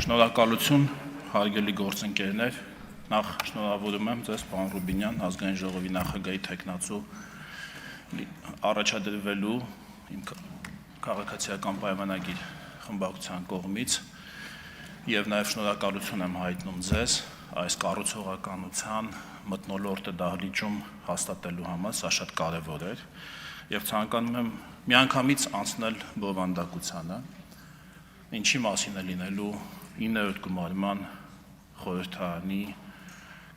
Շնորհակալություն, հարգելի գործընկերներ, նախ շնորհավորում եմ ձեզ, պարոն Ռուբինյան, ազգային ժողովի նախագահի թեկնածու առաջադրվելու իմ քաղաքացիական պայմանագիր խմբակցության կողմից եւ նաեւ շնորհակալություն եմ հայտնում ձեզ այս կառուցողականության մթնոլորտը դահլիճում հաստատելու համար, սա շատ կարեւոր էր եւ ցանկանում եմ միանգամից անցնել բովանդակությանը, ինչի մասին է լինելու 9-րդ գումարման խորհրդարանի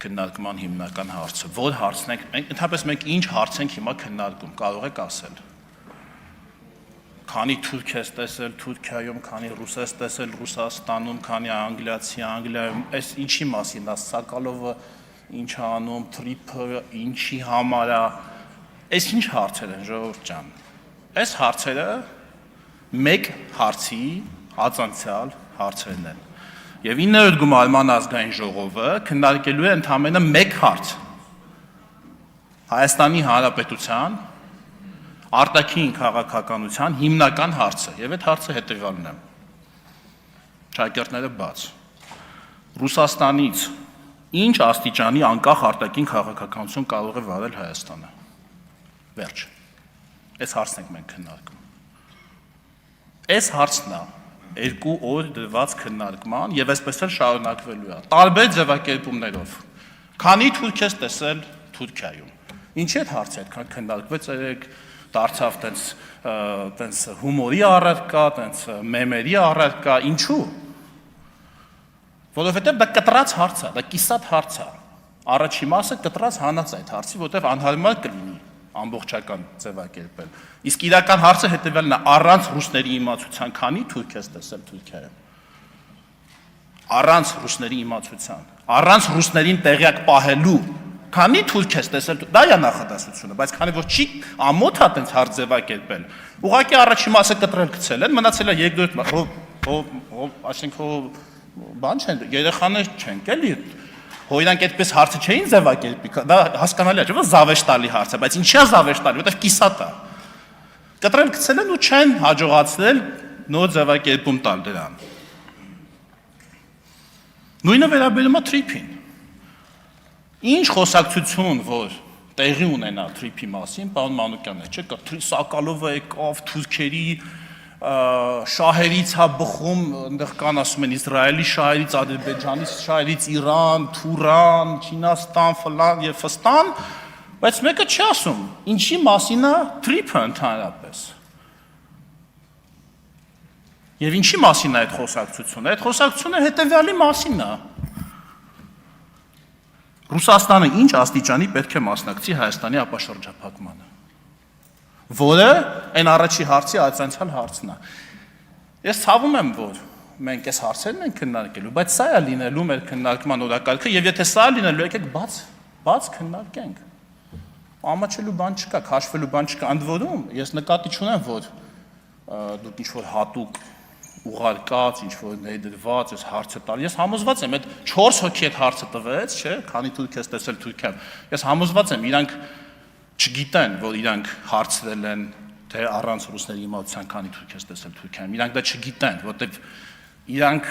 քննարկման հիմնական հարցը, որ հարցն ենք, ընդհանրապես մենք ինչ հարց ենք հիմա քննարկում, կարող եք ասել։ Քանի թուրք ես տեսել Թուրքիայում, քանի ռուս ես տեսել Ռուսաստանում, քանի անգլիացի Անգլիայում, այս ինչի մասին է, Սակալովը ինչ է անում, Թրիփը ինչի համար է, այս ինչ հարցեր են, ժողովուրդ ջան։ Այս հարցերը մեկ հարցի հացանցյալ հարցերն են։ Եվ 9-րդ գումարման ազգային ժողովը քննարկելու է ընդամենը մեկ հարց։ Հայաստանի Հանրապետության արտաքին քաղաքականության հիմնական հարցը, եւ այդ հարցը հետեւյալն է։ Ճակերտները բաց։ Ռուսաստանից ինչ աստիճանի անկախ արտաքին քաղաքականություն կարող է վարել Հայաստանը։ Վերջ։ Այս հարցն ենք մենք քննարկում։ Այս հարցն է երկու օր դրված քննարկման եւ այսպես էլ շարունակվելու է տարբեր ձևակերպումներով։ Քանի թուրք ես տեսել Թուրքիայում։ Ինչի՞ այդ հարցը այդքան քննարկվեց, երեք դարձավ տենց հումորի առարկա, տենց մեմերի առարկա, ինչու՞։ Որովհետեւ դա կտրած հարց է, դա կիսատ հարց է։ Առաջի մասը կտրած հանած է այդ հարցի, որովհետեւ անհարմար կլինի ամբողջական ձևակերպել։ Իսկ իրական հարցը հետևյալն է, առանց ռուսների իմացության քանի թուրք ես տեսել Թուրքիայում։ Առանց ռուսների իմացության, առանց ռուսներին տեղյակ պահելու, քանի թուրք ես տեսել, դա է նախադասությունը, բայց քանի որ չի ամոթ է տենց հարց ձևակերպել, ուղղակի առաջի մասը կտրել գցել են, մնացել է երկրորդ մասը, այսինքն բան չեն, երեխաներ չենք էլի, Հոյրանք այդպես հարցը չէին ձևակերպի, դա հասկանալի է, չէ՞ որ զավեշտալի հարց է, բայց ինչի՞ է զավեշտալի, որտեղ կիսատ է։ Կտրել գցել են ու չեն հաջողացնել նոր ձևակերպում տալ դրան։ Նույնը վերաբերում է Թրիփին։ Ինչ խոսակցություն, որ տեղի ունենա Թրիփի մասին, պարոն Մանուկյանն է, չէ՞, Սակալովը եկավ Թուրքերի շահերից հա բխում, այնտեղ կան ասում են Իսրայելի շահերից, Ադրբեջանի շահերից, Իրան, Թուրան, Չինաստան, ֆլան եւ ֆստան, բայց մեկը չի ասում, ինչի մասին է Թրիփը ընդհանրապես։ Եվ ինչի մասին է այդ խոսակցությունը։ Այդ խոսակցությունը հետեւյալի մասին է։ Ռուսաստանը ինչ աստիճանի պետք է մասնակցի Հայաստանի ապաշրջափակմանը, որը այն առաջի հարցի արձանցալ հարցն է։ Ես ցավում եմ, որ մենք այս հարցերն ենք քննարկելու, բայց սա է լինելու մեր քննարկման օրակարգը, եւ եթե սա է լինելու, եկեք բաց քննարկենք։ Ամաչելու բան չկա, քաշվելու բան չկա, ընդ որում ես նկատի չունեմ, որ դուք ինչ-որ հատուկ ուղարկած, ինչ-որ ներդրված այս հարցը տալ։ Ես համոզված եմ, այդ 4 հոգի այդ հարցը տվեց, չէ՞, քանի թուրք ես տեսել Թուրքիայում։ Ես համոզված եմ, իրանք չգիտեն, որ իրանք հարցրել են, թե առանց ռուսների իմացության քանի թուրք ես տեսել Թուրքիայում։ Իրանք դա չգիտեն, որտեղ իրանք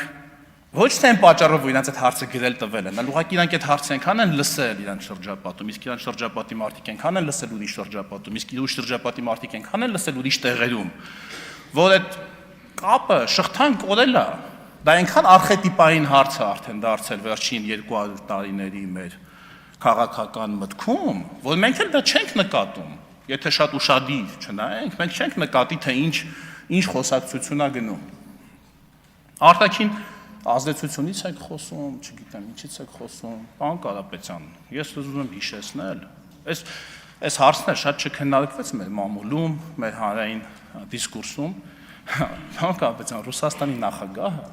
ոչ թե այն պատճառով, որ իրանք այդ հարցը գրել տվել են, այլ ուղղակի իրանք այդ հարցը այնքան են լսել իրանք շրջապատում, իսկ իրանք շրջապատի մարդիկ այնքան են լսել ուրիշ շրջապատում, իսկ ուրիշ շրջապատի մարդիկ այնքան են լսել ուրիշ տեղերում, որ այդ կապը շղթան կորել է։ Դա այնքան արխետիպային հարց է արդեն դարձել վերջին 200 տարիների մեր քաղաքական մտքում, որ մենք էլ դա չենք նկատում, եթե շատ ուշադիր չնայենք, մենք չենք նկատի, թե ինչ խոսակցություն է գնում։ Արտաքին ազդեցությունից եք խոսում, չգիտեմ, ինչից եք խոսում, պարոն Կարապետյան, ես ուզում եմ հիշեցնել, այս հարցները շատ չքննարկվեց մեր մամուլում, մեր հանրային դիսկուրսում, պարոն Կարապետյան, Ռուսաստանի նախագահը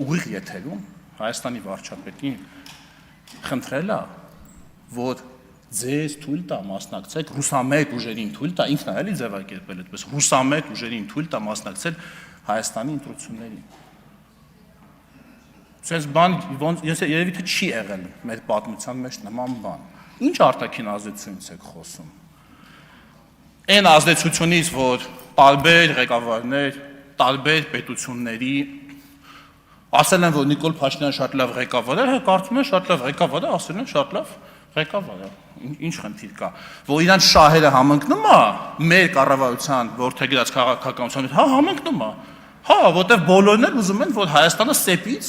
ուղիղ եթերում Հայաստանի վարչապետին խնդրել է, որ ձեզ թույլ տա մասնակցեք ռուսամետ ուժերին թույլ տա, ինքն է էլի ձևակերպել այդպես, ռուսամետ ուժերին թույլ տա մասնակցել Հայաստանի ընտրություններին։ Սենց բան, ես երևի թե չի եղել մեր պատմության մեջ նման բան։ Ինչ արտաքին ազդեցությունից եք խոսում։ Այն ազդեցությունից, որ տարբեր ղեկավարներ, տարբեր պետությունների Ասել են, որ Նիկոլ Փաշինյանը շատ լավ ղեկավար է, կարծում են շատ լավ ղեկավար է, ասել են շատ լավ ղեկավար է։ Ինչ խնդիր կա։ Որ իրանց շահերը համընկնում է մեր կառավարության որդեգրած քաղաքականության հետ, հա, համընկնում է։ Հա, որտեվ բոլորն էլ ուզում են, որ Հայաստանը սեպից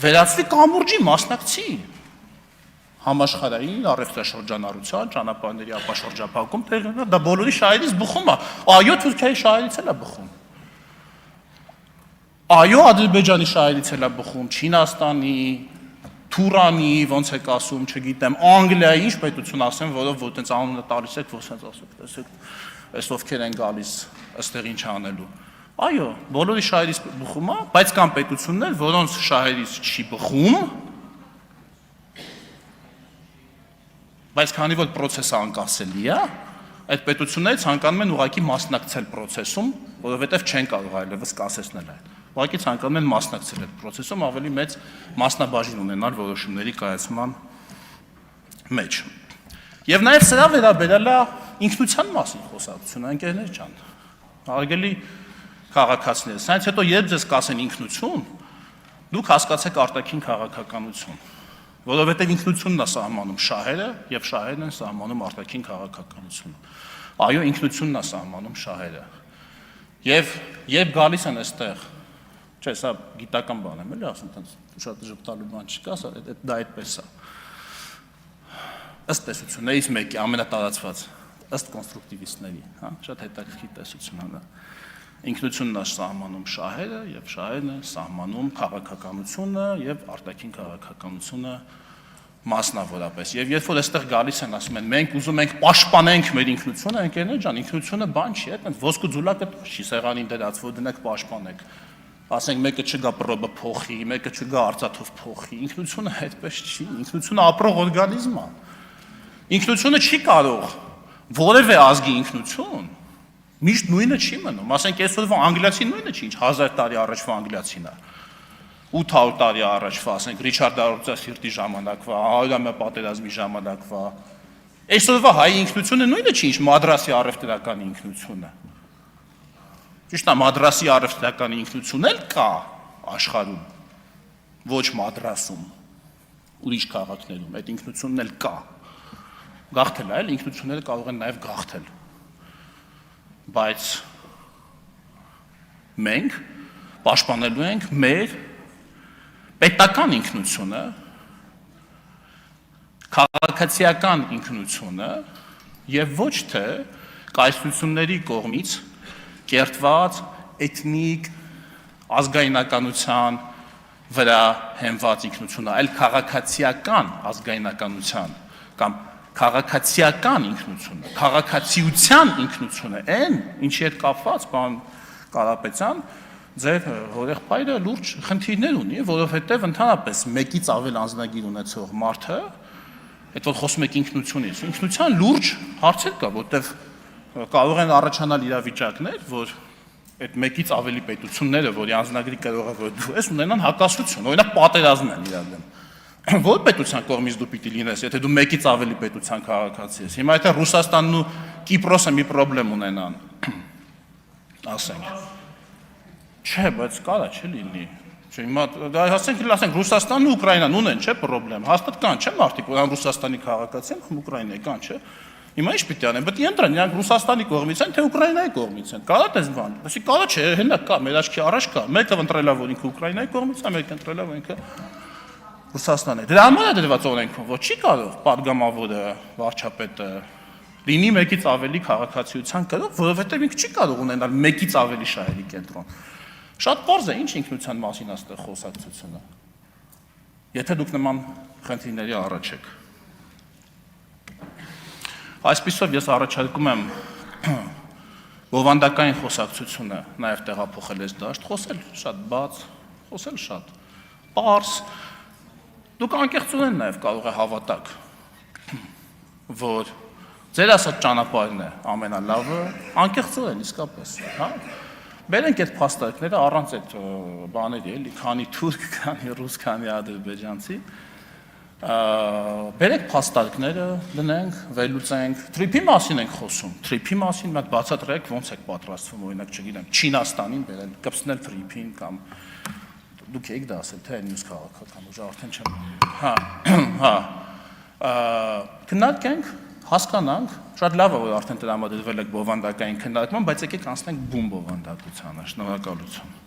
վերածվի կամուրջի մասնակցի համաշխարհային առևտրաշրջանառության, ճանապարհների ապաշրջափակում տեղի ունենա, դա բոլորի շահերից բխում է։ Այո, Թուրքիայի շահերից էլ է բխում։ Այո, Ադրբեջանի շահերից էլ է բխում, Չինաստանի, Թուրանի, ոնց եք ասում, չգիտեմ, Անգլիայի, ինչ պետություն ասեմ, որով որ տենց անունը տալիս եք, որ սենց ասեք, տեսեք, այս ովքեր են գալիս, ըստեղ ինչ անելու։ Այո, բոլորի շահերից բխում է, բայց կան պետություններ, որոնց շահերից չի բխում, բայց քանի որ process-ը անկասելի է, այդ պետությունները ցանկանում են ուղղակի մասնակցել process-ում, որովհետև չեն կարող այլևս կասեցնել այն։ Ուղղակի ցանկանում են մասնակցել այդ process-ում, ավելի մեծ մասնաբաժին ունենալ որոշումների կայացման մեջ։ Եվ նաև սրա վերաբերյալ է ինքնության մասին խոսակցությունը, ընկերներ ջան։ Հարգելի քաղաքացիներ, սրանից հետո երբ ձեզ կասեն ինքնություն, դուք հասկացեք արտաքին քաղաքականություն, որովհետև ինքնությունն է սահմանում շահերը եւ շահերն են սահմանում արտաքին քաղաքականությունը։ Այո, ինքնությունն է սահմանում շահերը։ Եվ երբ գալիս են այստեղ, չէ, սա գիտական բան եմ, էլի ասում, տենց շատ ժպտալու բան չկա, դա այդպես է։ Ըստ տեսություններից մեկի ամենատարածված, ըստ կոնստրուկտիվիստների, հա, շատ հետաքրքիր տեսություն է դա։ Ինքնությունն է սահմանում շահերը եւ շահերն են սահմանում քաղաքականությունը եւ արտաքին քաղաքականությունը մասնավորապես։ Եվ երբ որ այստեղ գալիս են ասում են մենք ուզում ենք պաշտպանենք մեր ինքնությունը, ընկերներ ջան, ինքնությունը բան չի, այդպես ոսկու ձուլակը չի սեղանին դրած, որ դնեք պաշտպանեք։ Ասենք մեկը չգա պրոբը փոխի, մեկը չգա արծաթով փոխի։ Ինքնությունը այդպես չի, ինքնությունը ապրող օրգանիզմ է։ Ինքնությունը չի կարող որևէ ազգի ինքնություն միշտ նույնը չի մնում, ասենք այսօրվա անգլիացին նույնը չի, ինչ 1000 տարի առաջվա անգլիացին է, 800 տարի առաջվա, ասենք Ռիչարդ Արարողցասիրտի ժամանակվա, 100-ամյա պատերազմի ժամանակվա, այսօրվա հայ ինքնությունը նույնը չի, ինչ Մադրասի առևտրական ինքնությունը։ Ճիշտ է, Մադրասի առևտրական ինքնությունն էլ կա աշխարհում, ոչ Մադրասում, ուրիշ քաղաքներում, այդ ինքնությունն էլ կա։ Գաղթել է, այլ ինքնությունները կարող են նաև գաղթել։ Բայց մենք պաշտպանելու ենք մեր պետական ինքնությունը, քաղաքացիական ինքնությունը եւ ոչ թե կայսրությունների կողմից կերտված էթնիկ ազգայնականության վրա հենված ինքնությունը, այլ քաղաքացիական ազգայնականության կամ քաղաքացիական ինքնությունը, քաղաքացիության ինքնությունը, այն ինչի հետ կապված, պարոն Կարապետյան, ձեր հորեղբայրը լուրջ խնդիրներ ունի, որովհետև ընդհանրապես մեկից ավել անձնագիր ունեցող մարդը, այդ որ խոսում եք ինքնությունից, ինքնության լուրջ հարցեր կա, որտեղ կարող են առաջանալ իրավիճակներ, որ այդ մեկից ավելի պետությունները, որի անձնագրի կրողը որ դու ես, ունենան հակասություն, օրինակ պատերազմ են իրար դեմ։ Որ պետության կողմից դու պիտի լինես, եթե դու մեկից ավելի պետության քաղաքացի ես։ Հիմա եթե Ռուսաստանն ու Կիպրոսը մի խնդրեմ ունենան, ասենք։ Չէ, բայց կարա չէ լինի։ Չէ, հիմա ասենք Ռուսաստանն ու Ուկրաինան ունեն, չէ, խնդրեմ։ Հաստատ կան, չէ, մարդիկ, որ Ռուսաստանի քաղաքացի են, Ուկրաինայի կան, չէ։ Հիմա ինչ պիտի անեն, պետք է ընտրեն, իրանք Ռուսաստանի կողմից են, թե Ուկրաինայի կողմից են։ Կարա դες բան։ Այսի կարա չէ, հենա կա, մեր աչքի առաջ կա։ Մեկը ընտրելա, որ ինքը Ուկրաինայի կողմից է, մեկը ընտրելա, որ ինքը Ռուսաստանի։ Դրա համար է դրված օրենքում, որ չի կարող падգամավորը, վարչապետը լինի մեկից ավելի քաղաքացիության կրող, որովհետև ինքը չի կարող ունենալ մեկից ավելի շահերի կենտրոն։ Շատ պարզ է, ինչ ինքնության մասին է այստեղ խոսակցությունը։ Եթե դուք նման խնդիրների առաջ եք։ Այսպիսով ես առաջարկում եմ բովանդակային խոսակցությունը նաև տեղափոխել այս դաշտ, խոսել շատ բաց, խոսել շատ պարզ։ Դուք անկեղծորեն նաև կարող է հավատաք, որ ձեր ասած ճանապարհն է ամենալավը, անկեղծորեն իսկապես, հա։ Բերենք այդ փաստարկները առանց այդ բաների, էլի, քանի թուրք, քանի ռուս, քանի ադրբեջանցի, բերենք փաստարկները, դնենք, վերլուծենք, թրիփի մասին ենք խոսում, թրիփի մասին մենք բացատրեք ոնց եք պատրաստվում, օրինակ, չգիտեմ, Չինաստանին բերել, կպցնել թրիփին կամ Դուք եք դա ասել, թե մյուս քաղաքական ուժը արդեն չեմ։ Հա։ Քննարկենք, հասկանանք, շատ լավ է, որ արդեն տրամադրվել եք բովանդակային քննարկման, բայց եկեք անցնենք բուն բովանդակությանը։ Շնորհակալություն։